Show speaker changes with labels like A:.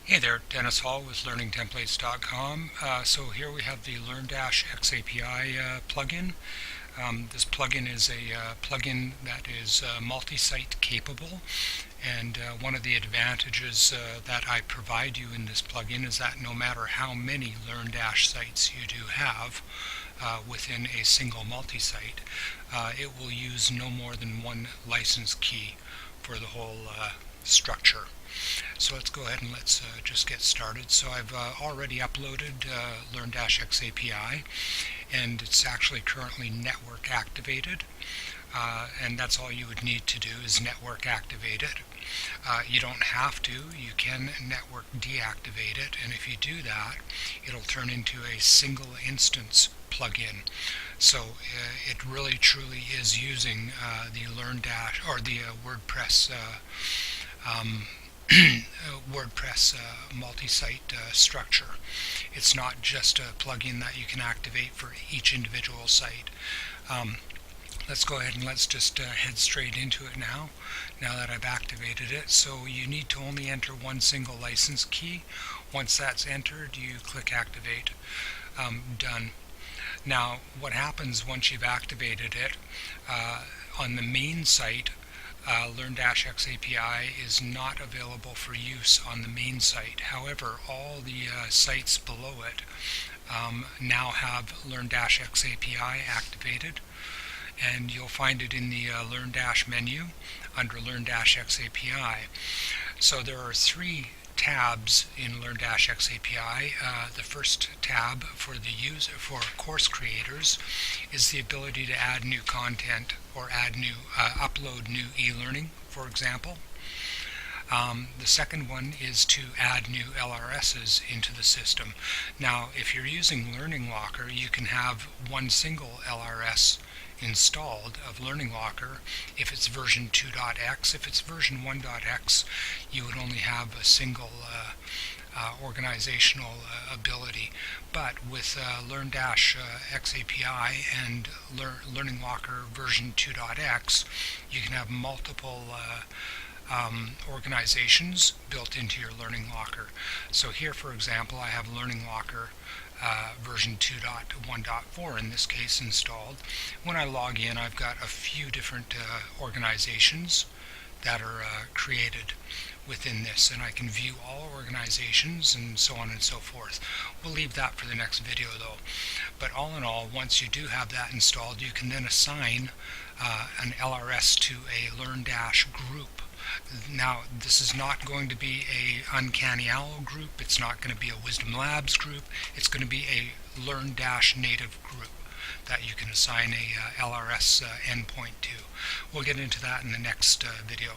A: Hey there, Dennis Hall with LearningTemplates.com. So here we have the LearnDash xAPI plugin. This plugin is a plugin that is multi-site capable, and one of the advantages that I provide you in this plugin is that no matter how many LearnDash sites you do have within a single multi-site, it will use no more than one license key for the whole structure. So let's go ahead and let's just get started. So I've already uploaded LearnDash xAPI, and it's actually currently network activated, and that's all you would need to do is network activate it. You don't have to. You can network deactivate it, and if you do that, it'll turn into a single instance plugin. So it really truly is using the LearnDash or the WordPress WordPress multi-site structure. It's not just a plugin that you can activate for each individual site. Let's go ahead and let's just head straight into it now that I've activated it. So you need to only enter one single license key. Once that's entered, you click activate. Done. Now what happens once you've activated it, on the main site, LearnDash xAPI is not available for use on the main site. However, all the sites below it now have LearnDash xAPI activated, and you'll find it in the LearnDash menu under LearnDash xAPI. So there are three tabs in LearnDash xAPI. The first tab for the user, for course creators, is the ability to add new content or add new, upload new e-learning, for example. The second one is to add new LRSs into the system. Now, if you're using Learning Locker, you can have one single LRS installed of Learning Locker if it's version 2.x. If it's version 1.x, you would only have a single organizational ability. But with LearnDash xAPI and Learning Locker version 2.x, you can have multiple organizations built into your Learning Locker. So here, for example, I have Learning Locker version 2.1.4 in this case installed. When I log in, I've got a few different organizations that are created within this, and I can view all organizations and so on and so forth. We'll leave that for the next video though. But all in all, once you do have that installed, you can then assign an LRS to a LearnDash group. Now, this is not going to be a Uncanny Owl group. It's not going to be a Wisdom Labs group. It's going to be a LearnDash native group that you can assign a LRS endpoint to. We'll get into that in the next video.